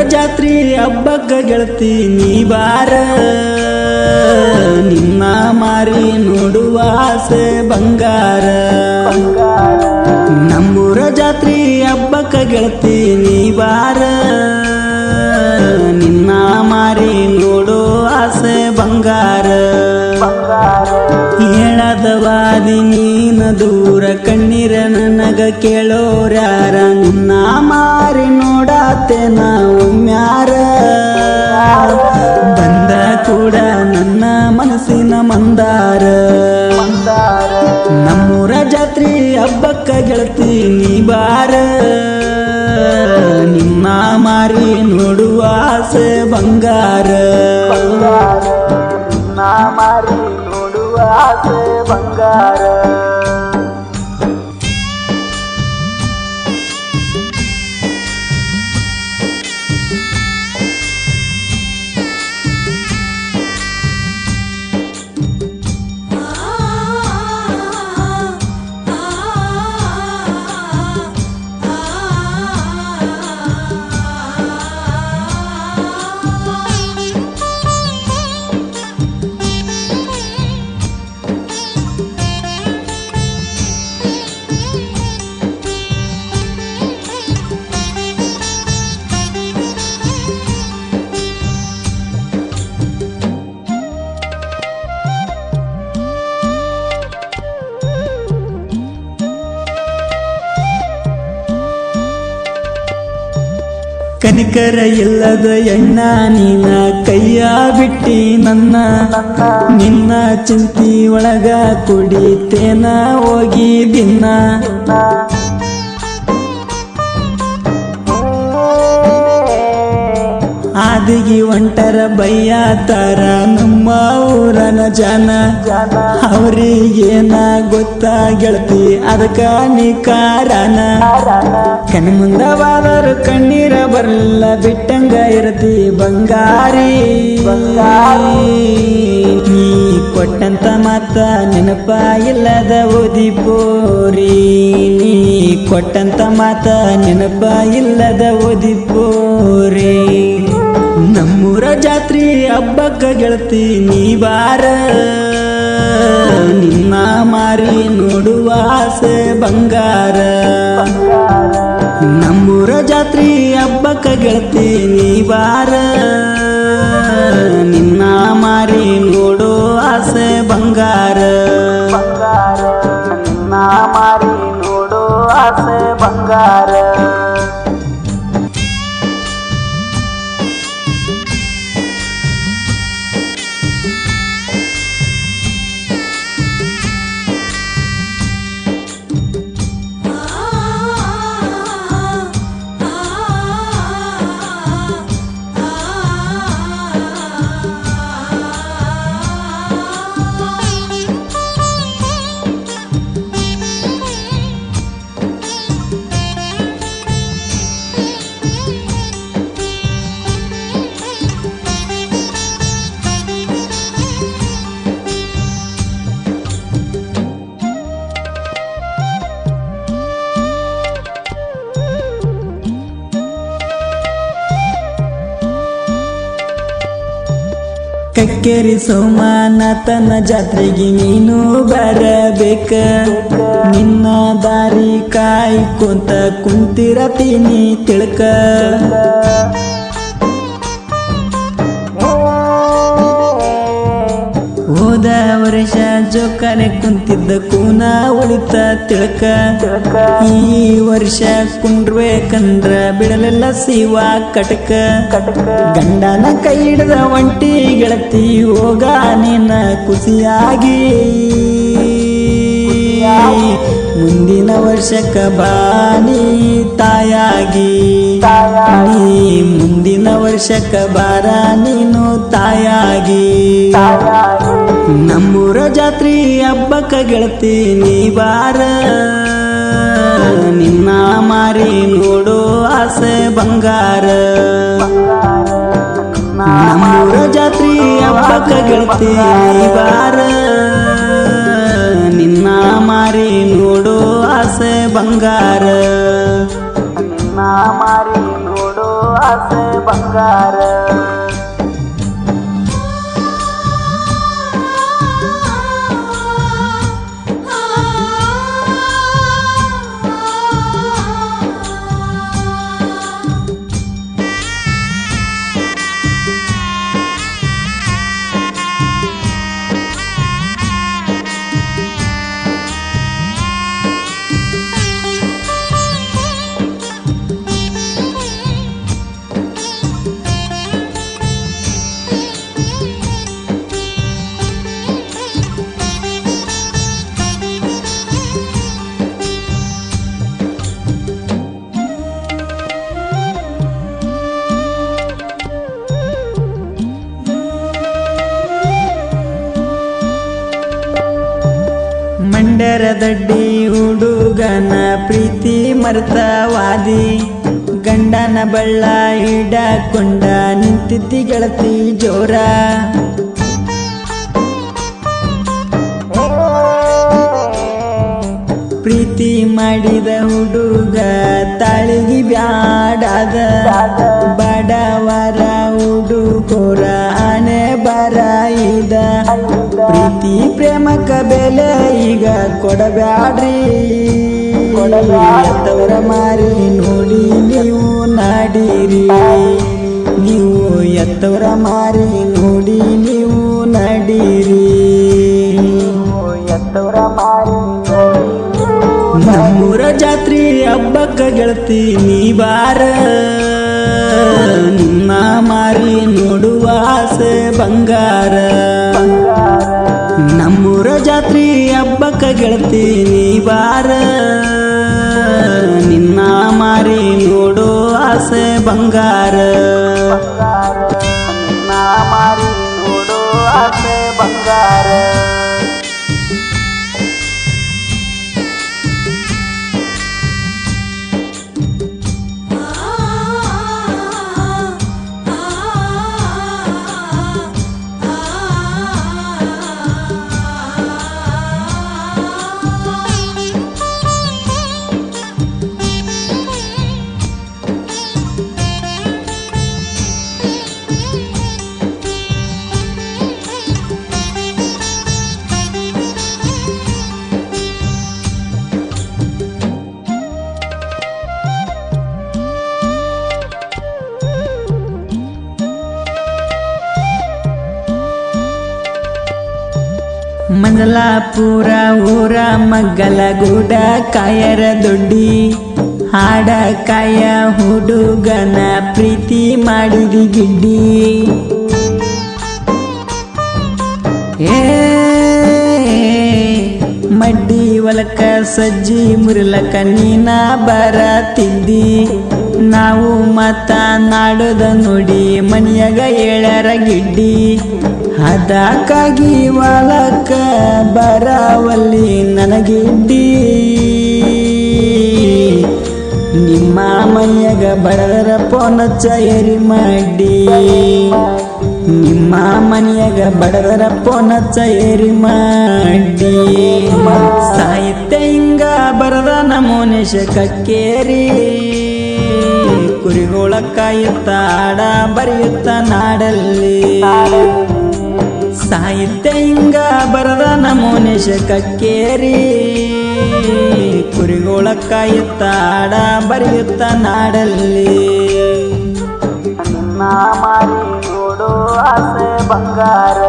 ಜಾತ್ರಿ ಹಬ್ಬಕ್ಕ ಗೆಳತಿ ನೀ ಬಾರ ನಿನ್ನ ಮಾರಿ ನೋಡುವ ಆಸೆ ಬಂಗಾರ ನಮ್ಮೂರ ಜಾತ್ರಿ ಹಬ್ಬಕ್ಕ ಗೆಳತಿ ನೀ ಬಾರ ನಿನ್ನ ಮಾರಿ ನೋಡೋ ಆಸೆ ಬಂಗಾರ ಹೇಳದವಾದಿ ನೀನ ದೂರ ಕಣ್ಣೀರ ನನಗ ಕೇಳೋರ್ಯಾರ ನಿನ್ನ ಮಾರಿ ನೋಡಾತೇನ ಒಮ್ಮ್ಯಾರ ಬಂದ ಕೂಡ ನನ್ನ ಮನಸ್ಸಿನ ಮಂದಾರ ನಮ್ಮೂರ ಜಾತ್ರಿ ಹಬ್ಬಕ್ಕ ಗೆಳತಿ ನೀ ಬಾರ ನಿನ್ನ ಮಾರಿ ನೋಡುವ ಆಸೆ ಬಂಗಾರ ನಿನ್ನ ಮಾರಿ ನೋಡುವ ಆಸೆ ಬಂಗಾರ ಕನಿಕರ ಇಲ್ಲದ ಎಣ್ಣ ನೀನ ಕೈಯ ಬಿಟ್ಟಿ ನನ್ನ ನಿನ್ನ ಚಿಂತಿ ಒಳಗ ಕುಡಿತೇನ ಹೋಗಿ ದಿನ ಆದಿಗಿ ಒಂಟರ ಬಯ್ಯಾತಾರ ನಮ್ಮ ಊರನ ಜನ ಅವ್ರಿಗೇನ ಗೊತ್ತ ಗೆಳತಿ ಅದಕ್ಕ ನೀ ಕಾರಣ ಕಣ್ ಮುಂದವಾದರು ಕಣ್ಣೀರ ಬರಲ್ಲ ಬಿಟ್ಟಂಗ ಇರತಿ ಬಂಗಾರಿ ನೀ ಕೊಟ್ಟಂತ ಮಾತ ನೆನಪ ಇಲ್ಲದ ಓದಿ ಪೋರಿ ನೀ ಕೊಟ್ಟಂತ ಮಾತ ನೆನಪ ಇಲ್ಲದ ಓದಿ ಪೋರಿ ನಮ್ಮೂರ ಜಾತ್ರಿ ಹಬ್ಬಕ್ಕ ಗೆಳತಿ ನೀ ಬಾರ ನಿನ್ನ ಮಾರಿ ನೋಡುವ ಆಸೆ ಬಂಗಾರ ನಮ್ಮೂರ ಜಾತ್ರಿ ಹಬ್ಬಕ್ಕ ಗೆಳತಿ ನೀ ಬಾರ ನಿನ್ನ ಮಾರಿ ನೋಡೋ ಆಸೆ ಬಂಗಾರ ನಿನ್ನ ಮಾರಿ ನೋಡೋ ಆಸೆ ಬಂಗಾರ ಕಕ್ಕೇರಿ ಸೋಮನಾಥನ ಜಾತ್ರೆಗೆ ನೀನು ಬರಬೇಕ ನಿನ್ನ ದಾರಿ ಕಾಯ್ಕೊಂತ ಕುಂತಿರತೀನಿ ತಿಳ್ಕ ಹೋದ ವರ್ಷ ಜೋಕಾಲೆ ಕುಂತಿದ್ದ ಕೂನ ಉಳಿತ ತಿಳ್ಕ ಈ ವರ್ಷ ಕುಂಡ್ರಬೇಕಂದ್ರ ಬಿಡಲೆಲ್ಲ ಸಿವ ಕಟಕ ಗಂಡನ ಕೈ ಹಿಡ್ದ ಒಂಟಿ ಗೆಳತಿ ಹೋಗ ನಿನ್ನ ಖುಷಿಯಾಗಿ ಮುಂದಿನ ವರ್ಷಕ್ಕ ಬಾನಿ ತಾಯಾಗಿ ನೀ ಮುಂದಿನ ವರ್ಷಕ್ಕ ಬಾರ ನೀನು ತಾಯಾಗಿ ನಮ್ಮೂರ ಜಾತ್ರಿ ಹಬ್ಬಕ್ಕ ಗೆಳತಿ ನೀ ಬಾರ ನಿನ್ನ ಮಾರಿ ನೋಡೋ ಆಸೆ ಬಂಗಾರ ನಮ್ಮೂರ ಜಾತ್ರಿ ಹಬ್ಬಕ್ಕ ಗೆಳತಿ ನೀ ಬಾರ ನಿನ್ನ ಮಾರಿ ನೋಡೋ ಆಸೆ ಬಂಗಾರ ನಿನ್ನ ಮಾರಿ ನೋಡೋ ಆಸೆ ಬಂಗಾರ. ಮಂಡರದಡ್ಡಿ ಹುಡುಗನ ಪ್ರೀತಿ ಮರ್ತವಾದಿ, ಗಂಡನ ಬಳ್ಳ ಹಿಡಕೊಂಡ ನಿಂತಿದ್ದಿ ಗೆಳತಿ ಜೋರ. ಪ್ರೀತಿ ಮಾಡಿದ ಹುಡುಗ ತಾಳಿಗೆ ಬ್ಯಾಡಾದ, ಬಡವರ ಹುಡುಗೋರ ಆನೆ ಬರಾಯಿದ. ಪ್ರೀತಿ ಪ್ರೇಮಕ್ಕ ಬೆಲೆ ಈಗ ಕೊಡಬ್ಯಾಡ್ರಿ, ಎತ್ತವರ ಮಾರಿ ನೋಡಿ ನೀವು ನಾಡಿರಿ. ನೀವು ಎತ್ತವರ ಮಾರಿ ನೋಡಿ ನೀವು ನಡೀರಿ, ಎತ್ತವರ ಮಾರಿ. ನಮ್ಮೂರ ಜಾತ್ರೆ ಹಬ್ಬಕ್ಕ ಗೆಳತಿ ನೀ ಬಾರ, ನಿನ್ನ ಮಾರಿ ನೋಡುವ ಆಸೆ ಬಂಗಾರ. ನಮ್ಮೂರ ಜಾತ್ರೆ ಹಬ್ಬಕ್ಕ ಗೆಳತಿ ನೀ ಬಾರ, ನಿನ್ನ ಮಾರಿ ನೋಡೋ ಆಸೆ ಬಂಗಾರ. ನಿನ್ನ ಮಾರಿ ನೋಡೋ ಆಸೆ ಬಂಗಾರ. ಮಂಜಲಾಪುರ ಊರ ಮಗ್ಗಲಗೂಡ ಕಾಯರ ದೊಡ್ಡಿ, ಹಾಡ ಕಾಯ ಹುಡುಗನ ಪ್ರೀತಿ ಮಾಡಿದಿ ಗಿಡ್ಡಿ. ಮಡ್ಡಿ ಹೊಲಕ ಸಜ್ಜಿ ಮುರಿಲಕ ನೀನ ಬರತಿದ್ದಿ. ನಾವು ಮಾತನಾಡೋದ ನೋಡಿ ಮನೆಯಾಗ ಏಳರ ಗಿಡ್ಡಿ. ಅದಕ್ಕಾಗಿ ಹೊಲಕ್ಕ ಬರವಲ್ಲಿ ನನಗಿಡ್ಡಿ. ನಿಮ್ಮ ಮನೆಯಾಗ ಬಡದರ ಪೋನಚ್ಚ ಏರಿ ಮಾಡಿ, ನಿಮ್ಮ ಮನೆಯಾಗ ಬಡದರ ಪೋನಚ್ಚ ಏರಿ ಮಾಡಿ. ಸಾಹಿತ್ಯ ಹಿಂಗ ಬರದ ನಮೋನೇಶ ಕಕ್ಕೇರಿ, ಕುರಿಗೋಳ ಕಾಯುತ್ತ ಆಡ ಬರೆಯುತ್ತ ನಾಡಲ್ಲಿ. ಸಾಹಿತ್ಯ ಹಿಂಗ ಬರದ ನಮೋನೇಶ ಕಕ್ಕೇರಿ, ಕುರಿಗೋಳ ಕಾಯುತ್ತ ಆಡ ಬರೆಯುತ್ತ ನಾಡಲ್ಲಿ. ನಿನ್ನ ಮಾರಿ ನೋಡೋ ಆಸೆ ಬಂಗಾರ.